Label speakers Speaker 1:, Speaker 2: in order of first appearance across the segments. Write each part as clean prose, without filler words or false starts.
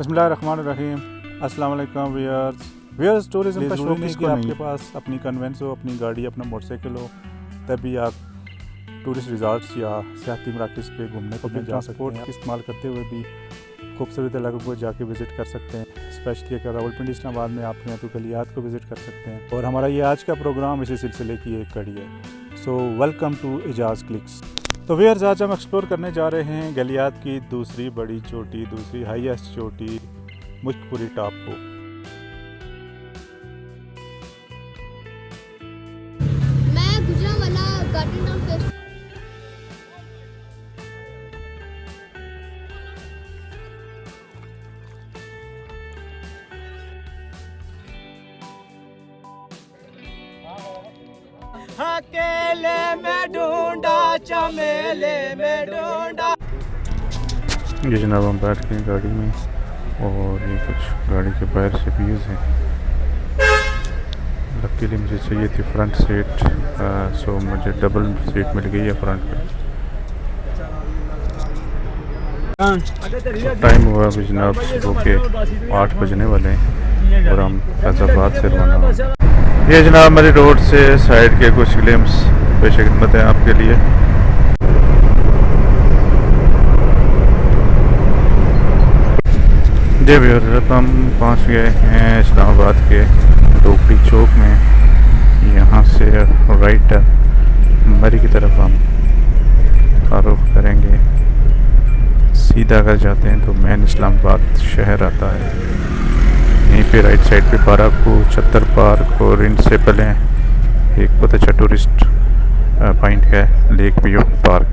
Speaker 1: बिस्मिल्लाहिर्रहमानिर्रहीम। अस्सलाम वालेकुम व्यूअर्स। टूरिज्म का शौक है कि आपके पास अपनी कन्वेंस हो, अपनी गाड़ी, अपना मोटरसाइकिल हो, तभी आप टूरिस्ट रिजॉर्ट्स या सियाती मराकज़ पे घूमने को जा ट्रांसपोर्ट का इस्तेमाल करते हुए भी खूबसूरत इलाकों को जाके विज़िट कर सकते हैं। स्पेशली अगर रावलपिंडी इस्लामाबाद में आपके यहाँ तो गलियात को विज़िट कर सकते हैं। और हमारा ये आज का प्रोग्राम इसी सिलसिले की एक कड़ी है। So welcome to Ejaz clicks. तो व्यूअर्स, आज हम एक्सप्लोर करने जा रहे हैं गलियात की दूसरी बड़ी चोटी, दूसरी हाईएस्ट चोटी, मुश्कपुरी टॉप को।
Speaker 2: मैं गुजरांवाला गार्डन टाउन फेस्ट
Speaker 3: अकेले में ढूंढा, चमेले में ढूंढा।
Speaker 1: ये जनाब हम बैठ गए गाड़ी में और ये कुछ गाड़ी के बाहर से व्यूज़ हैं। लकीली मुझे चाहिए थी फ्रंट सीट, सो मुझे डबल सीट मिल गई है फ्रंट पे। टाइम हुआ अभी जनाब सुबह के 8 बजने वाले हैं और हम फैज़ाबाद से रवाना हुए। ये जनाब हमारी रोड से साइड के कुछ ग्लिम्स पेश खिदमत है आपके लिए। जी व्यूअर्स, अब हम पहुंच गए हैं इस्लामाबाद के डोकड़ी चौक में। यहाँ से राइट मरी की तरफ हम रुख करेंगे। सीधा अगर जाते हैं तो मेन इस्लामाबाद शहर आता है। यहीं पे राइट साइड पे बाराको, छत्तर पार्क और इनसे पहले एक बहुत अच्छा टूरिस्ट पॉइंट है लेक व्यू पार्क।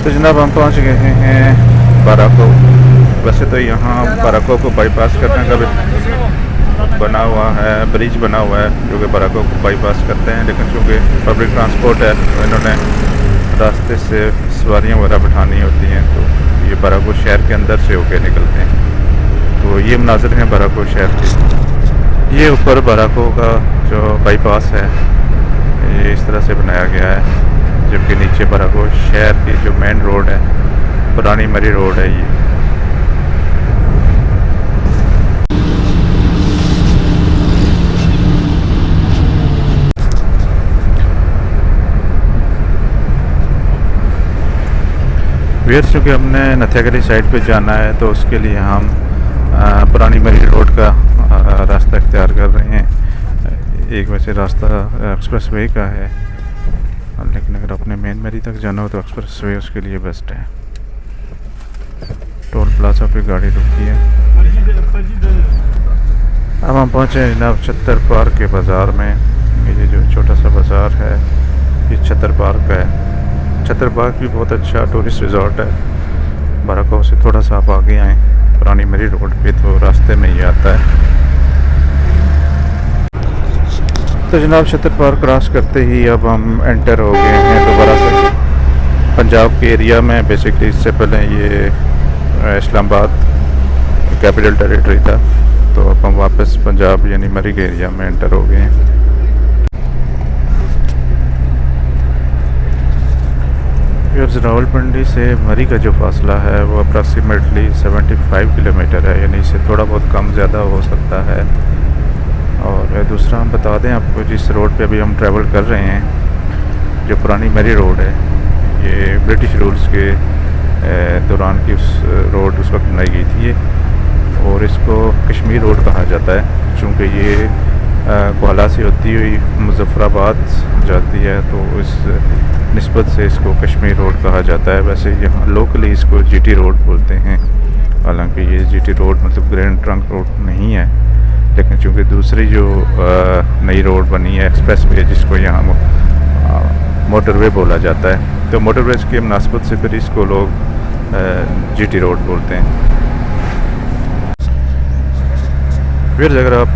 Speaker 1: तो जनाब हम पहुंच गए हैं बाराको। वैसे तो यहाँ बाराको को बाईपास करने का भी बना हुआ है, ब्रिज बना हुआ है जो कि बाराको को बाईपास करते हैं, लेकिन चूँकि पब्लिक ट्रांसपोर्ट है तो इन्होंने रास्ते से सवारियाँ वगैरह बिठानी होती हैं, तो ये बाराको शहर के अंदर से होके निकलते हैं। तो ये मनाज़िर हैं बाराको शहर के। ये ऊपर बाराको का जो बाईपास है ये इस तरह से बनाया गया है, जबकि नीचे बाराको शहर की जो मेन रोड है, पुरानी मरी रोड है ये। वेयर चूँकि हमने नथियागली साइड पे जाना है तो उसके लिए हम पुरानी मरी रोड का रास्ता इख्तियार कर रहे हैं। एक वैसे रास्ता एक्सप्रेस वे का है, लेकिन अगर अपने मेन मरी तक जाना हो तो एक्सप्रेस वे उसके लिए बेस्ट है। टोल प्लाजा पे गाड़ी रुकी है। अब हम पहुँचे जनाब छत्तर पार्क के बाज़ार में। ये जो छोटा सा बाज़ार है ये छत्तर पार्क का है। छत्तर पार्क भी बहुत अच्छा टूरिस्ट रिजॉर्ट है। बाराको से थोड़ा सा आप आगे आएँ पुरानी मरी रोड पे तो रास्ते में ही आता है। तो जनाब छत्तर पार्क क्रॉस करते ही अब हम एंटर हो गए हैं दोबारा से पंजाब के एरिया में। बेसिकली इससे पहले ये इस्लामाबाद कैपिटल टेरिटरी था, तो अब हम वापस पंजाब यानी मरी के एरिया में एंटर हो गए हैं। रावलपिंडी से मरी का जो फासला है वो अप्रॉक्सीमेटली 75 किलोमीटर है, यानी इससे थोड़ा बहुत कम ज़्यादा हो सकता है। और दूसरा हम बता दें आपको, जिस रोड पे अभी हम ट्रैवल कर रहे हैं जो पुरानी मरी रोड है, ये ब्रिटिश रूल्स के दौरान की उस रोड उस वक्त बनाई गई थी ये, और इसको कश्मीर रोड कहा जाता है। चूँकि ये कोहला से होती हुई मुजफ्फराबाद जाती है तो इस निस्बत से इसको कश्मीर रोड कहा जाता है। वैसे यहाँ लोकली इसको जीटी रोड बोलते हैं, हालांकि ये जीटी रोड मतलब ग्रैंड ट्रंक रोड नहीं है, लेकिन चूँकि दूसरी जो नई रोड बनी है एक्सप्रेस वे, जिसको यहाँ मोटरवे बोला जाता है, तो मोटरवे की मुनासबत से फिर इसको लोग जीटी रोड बोलते हैं। फिर अगर आप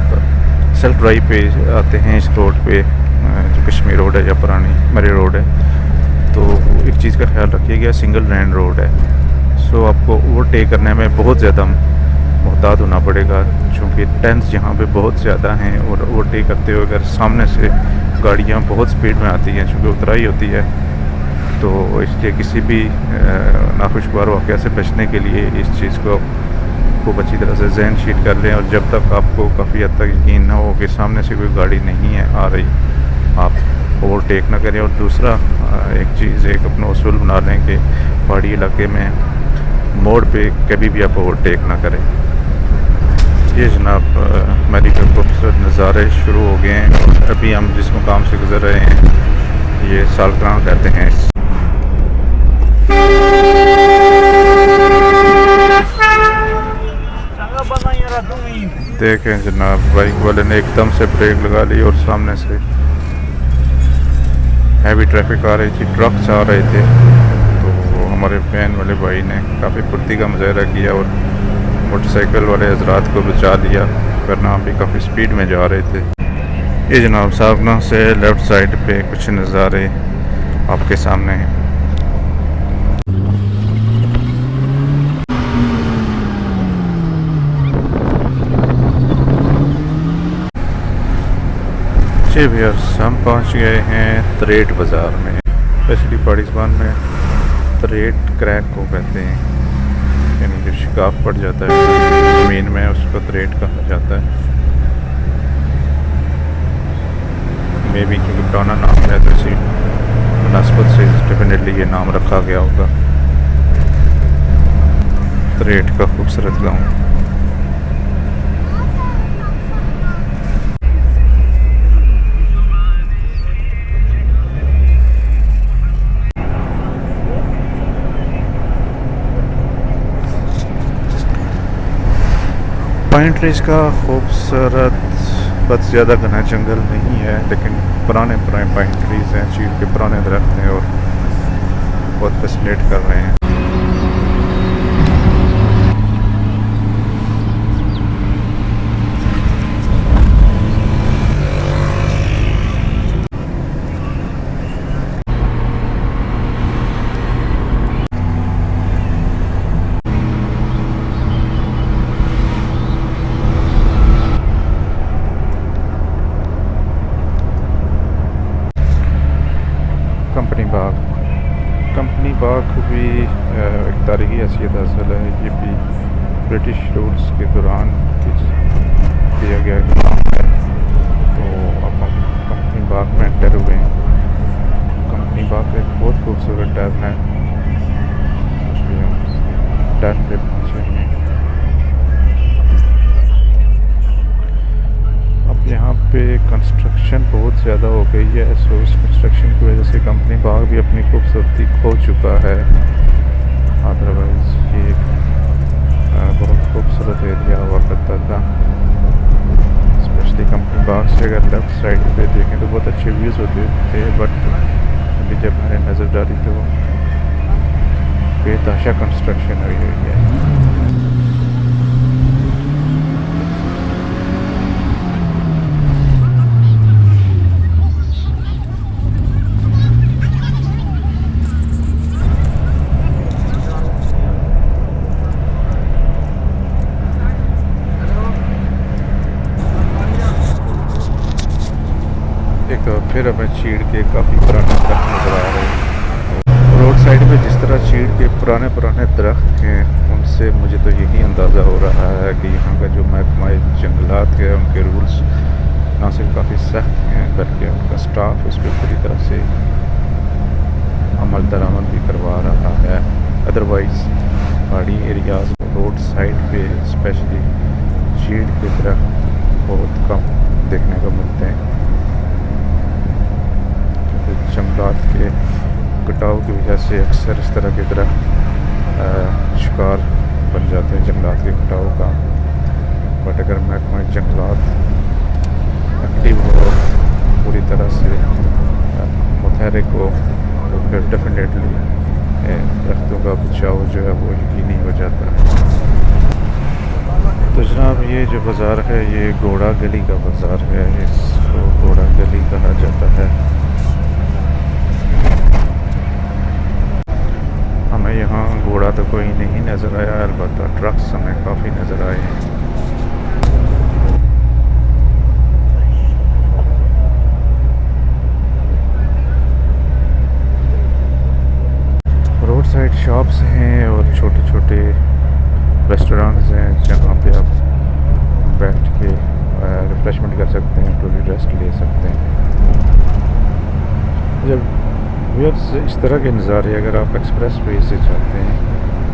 Speaker 1: सेल्फ ड्राइव पे आते हैं इस रोड पे जो कश्मीर रोड है या पुरानी मरी रोड है, तो एक चीज़ का ख्याल रखिएगा, सिंगल लाइन रोड है। सो आपको ओवरटेक करने में बहुत ज़्यादा मोहतात होना पड़ेगा, चूँकि टेंस यहाँ पे बहुत ज़्यादा हैं और ओवरटेक करते हुए अगर सामने से गाड़ियाँ बहुत स्पीड में आती हैं, चूँकि उतराई होती है, तो इसलिए किसी भी नाखुशगवार वाक़या से बचने के लिए इस चीज़ को खूब अच्छी तरह से ज़हन शीट कर लें, और जब तक आपको काफ़ी हद तक यकीन ना हो कि सामने से कोई गाड़ी नहीं है आ रही, आप ओवरटेक ना करें। और दूसरा एक चीज़, एक अपना उसूल बना लें कि पहाड़ी इलाके में मोड़ पे कभी भी आप ओवरटेक ना करें। ये जनाब मैली के खूबसूरत नज़ारे शुरू हो गए हैं, और अभी हम जिस मुकाम से गुज़र रहे हैं ये सालग्राम कहते हैं। देखें जनाब, बाइक वाले ने एकदम से ब्रेक लगा ली और सामने से हैवी ट्रैफिक आ रही थी, ट्रक्स आ रहे थे, तो हमारे वैन वाले भाई ने काफ़ी फुर्ती का मुजाहरा किया और मोटरसाइकिल वाले हजरात को बचा लिया, वरना हम भी काफ़ी स्पीड में जा रहे थे। ये जनाब सालग्राम से लेफ़्ट साइड पे कुछ नज़ारे आपके सामने हैं। जी भैया, हम पहुंच गए हैं तरेट बाज़ार में। स्पेशली पहाड़ी ज़बान में तरेट क्रैक को कहते हैं, यानी जो शिकाफ पड़ जाता है ज़मीन में उसको तरेट कहा जाता है। मे बी क्योंकि पुराना नाम है तो इसी मुनासबत से डेफिनेटली ये नाम रखा गया होगा। तरेट का खूबसूरत गाँव। पाइन ट्रीज का खूबसूरत बहुत ज़्यादा घना जंगल नहीं है, लेकिन पुराने पाइन ट्रीज हैं, चीड़ के पुराने दरख्त हैं और बहुत फैसिनेट कर रहे हैं। कंपनी बाग भी एक तारीखी हैसियत हासिल है। ये भी ब्रिटिश रूल्स के दौरान किया गया काम है। तो अब हम कंपनी बाग में एंटर हुए हैं। कंपनी बाग एक बहुत खूबसूरत टर्न है। अभी हम टर्न पे पहुँचे हैं। अब यहाँ पे कंस्ट्रक्शन बहुत ज़्यादा हो गई है, सो इस कंस्ट्रक्शन की वजह से कंपनी बाग भी अपनी खूबसूरती खो चुका है। अदरवाइज़ ये बहुत खूबसूरत एरिया हुआ करता था। स्पेशली कंपनी बाग से अगर लेफ़्ट साइड पे देखें तो बहुत अच्छे व्यूज़ होते थे, बट अभी जब मैंने नज़र डाली तो बेतहाशा कंस्ट्रक्शन हुई है। फिर हमें चीड़ के काफ़ी पुराने दरख्त नज़र आ रहे हैं। रोड साइड पे जिस तरह चीड़ के पुराने दरख्त हैं, उनसे मुझे तो यही अंदाज़ा हो रहा है कि यहाँ का जो महकमा जंगलात है उनके रूल्स ना सिर्फ काफ़ी सख्त हैं, बल्कि उनका स्टाफ उस पर पूरी तरह से अमल दरामद भी करवा रहा है। अदरवाइज़ पहाड़ी एरियाज़ रोड साइड पे स्पेशली चीड़ के दरख्त बहुत कम देखने को मिलते हैं। जंगलात के कटाव की वजह से अक्सर इस तरह के दरख्त शिकार बन जाते हैं जंगलात के कटाव का। बट अगर महकमा जंगलात एक्टिव हो, पूरी तरह से मुतहरिक हो, तो फिर डेफिनेटली दरख्तों का बचाव जो है वो यकीनी हो जाता है। तो जनाब ये जो बाज़ार है ये घोड़ा गली का बाज़ार है, इसको घोड़ा गली कहा जाता है। हमें यहाँ घोड़ा तो कोई नहीं नज़र आया, अलबत्ता ट्रक्स हमें काफ़ी नज़र आए हैं। साइड शॉप्स हैं और छोटे छोटे रेस्टोरेंट्स हैं जहाँ पे आप बैठ के रिफ़्रेशमेंट कर सकते हैं, थोड़ी रेस्ट ले सकते हैं। जब इस तरह के नज़ारे अगर आप एक्सप्रेस वे से जाते हैं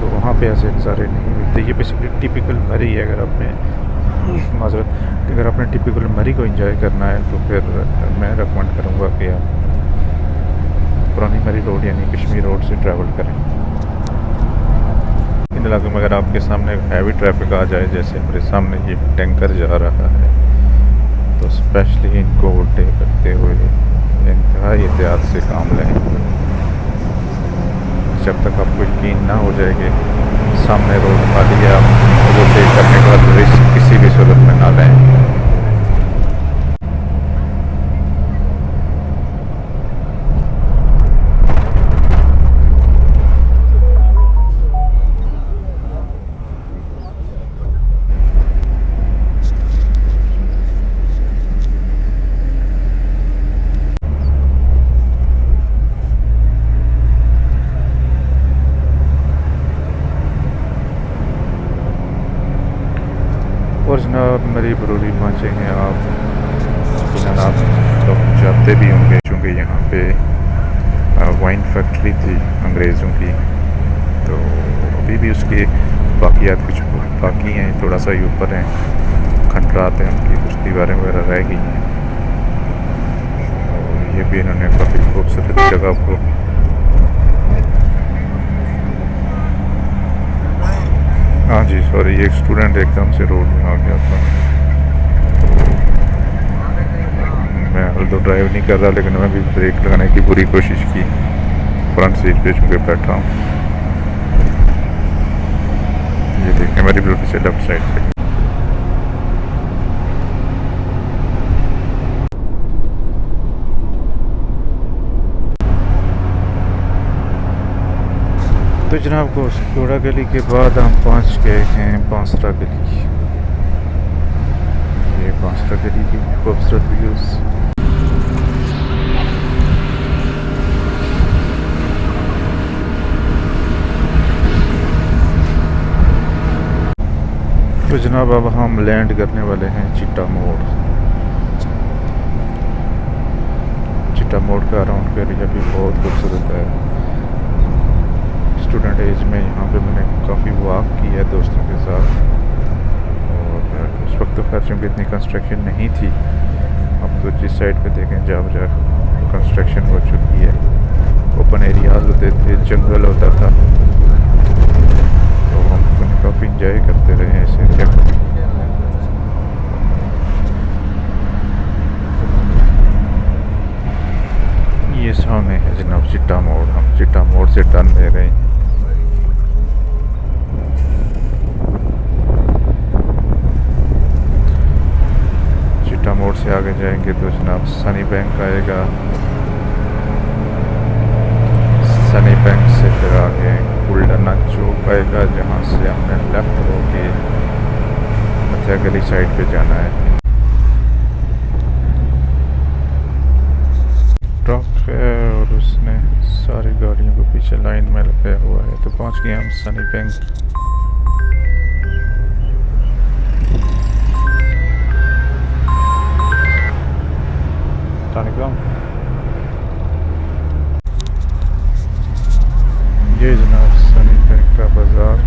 Speaker 1: तो वहाँ पे ऐसे नज़ारे नहीं मिलते। ये बेसिकली टिपिकल मरी है। अगर आपने टिपिकल मरी को एंजॉय करना है तो फिर मैं रिकमेंड करूँगा कि आप पुरानी मरी रोड यानी कश्मीर रोड से ट्रैवल करें। इन इलाकों में अगर आपके सामने हैवी ट्रैफिक आ जाए, जैसे मेरे सामने ये टैंकर जा रहा है, तो स्पेशली इनको ओवरटेक करते हुए इंतहाई एहतियात से काम लें। जब तक आपको यकीन ना हो जाए कि सामने रोड खाली है, आप ओवरटेक करने के बाद रिस्क किसी भी सूरत में ना लें। और जनाब मेरी बरूरी पहुँचे हैं आप। फिलहाल आप लोग जानते भी होंगे चूँकि यहाँ पे वाइन फैक्ट्री थी अंग्रेज़ों की, तो अभी भी उसके बाकियात कुछ बाकी हैं, थोड़ा सा ही ऊपर हैं, खंडरात हैं उनकी, कुछ दीवारें वगैरह रह गई हैं। और ये भी इन्होंने काफ़ी खूबसूरत जगह को हाँ जी सॉरी, एक स्टूडेंट एकदम से रोड में आ गया था। मैं हाल तो ड्राइव नहीं कर रहा, लेकिन मैं भी ब्रेक लगाने की पूरी कोशिश की। फ्रंट सीट पे चूँकि बैठा हूँ। ये देखिए मेरी बिल्कुल से लेफ्ट साइड पे। तो जनाब को घोड़ा गली के बाद हम पहुंच गए हैं बांसरा गली। ये बांसरा गली की खूबसूरत व्यूज़। तो जनाब अब हम लैंड करने वाले हैं चिट्टा मोड़। चिट्टा मोड़ का अराउंड का एरिया भी बहुत खूबसूरत है। स्टूडेंट एज में यहाँ पे मैंने काफ़ी वॉक की है दोस्तों के साथ, और उस वक्त तो खैर चूँकि इतनी कंस्ट्रक्शन नहीं थी। अब तो जिस साइड पे देखें जहाँ कंस्ट्रक्शन हो चुकी है, ओपन एरियाज होते थे, जंगल होता था, तो हम काफ़ी इंजॉय करते रहे हैं इस एरिया को। ये सामने है जनाब चिट्टा मोड़। हम चिट्टा मोड़ से टर्न ले रहे हैं। चिट्टा मोड़ से आगे जाएंगे तो जनाब सनी बैंक आएगा। सनी बैंक से फिर आगे गुलडना चौक आएगा, जहाँ से हमने लेफ्ट होके मथिया गली साइड पे जाना है। ट्रक है और उसने सारी गाड़ियों को पीछे लाइन में लगाया हुआ है। तो पहुँच गए हम सनी बैंक। ये जनाब सनी बैंक का बाज़ार।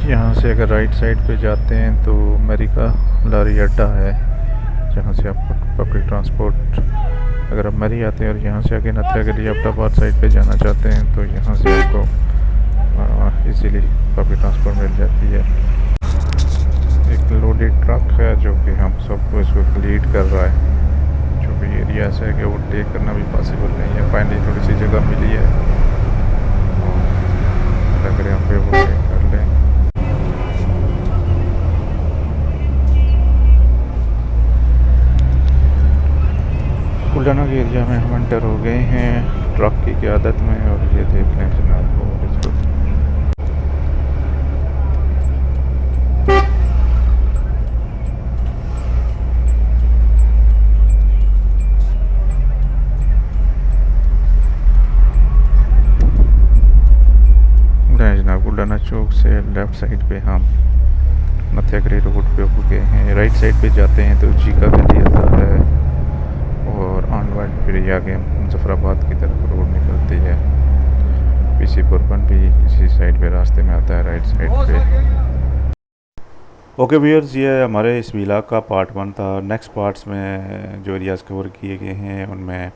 Speaker 1: यहाँ से अगर राइट साइड पे जाते हैं तो अमेरिका लारी अड्डा है, जहाँ से आप पब्लिक ट्रांसपोर्ट अगर आप मरी आते हैं और यहाँ से आगे नथिया गली अब्टाबाद साइड पे जाना चाहते हैं तो यहाँ से आपको इजीली पब्लिक ट्रांसपोर्ट मिल जाती है। एक लोडेड ट्रक है जो कि हम सबको इसको लीड कर रहा है। जो भी एरिया ऐसा है कि ओवरटेक करना भी पॉसिबल नहीं है। फाइनली थोड़ी सी जगह मिली है, अगर यहाँ पे ओवरटेक कर लें। कुल्डाना के एरिया में हम एंटर हो गए हैं ट्रक की क़यादत में। और ये देख लें जनाब को इसको मौलाना चौक से लेफ़्ट साइड पे हम नथियागरी रोड पे हो गए हैं। राइट साइड पे जाते हैं तो चीका गली आता है और ऑनवर्ड फिर आगे मुजफ्फराबाद की तरफ रोड निकलती है। पीसी पुरबन भी इसी साइड पे रास्ते में आता है, राइट साइड पे। ओके व्यूअर्स, ये हमारे इस व्लॉग का पार्ट 1 था। नेक्स्ट पार्ट्स में जो एरियाज़ कवर किए गए हैं उनमें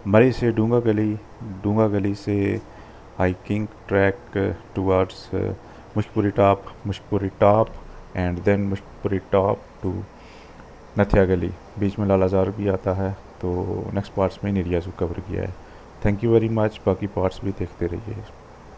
Speaker 1: मरी से डूंगा गली से hiking track towards Mushkpuri top and then Mushkpuri top to Nathia Gali, बीच में लालाजार भी आता है। तो नेक्स्ट पार्ट्स में इन एरियाज़ को कवर किया है। Thank you very much. बाकी पार्ट्स भी देखते रहिए।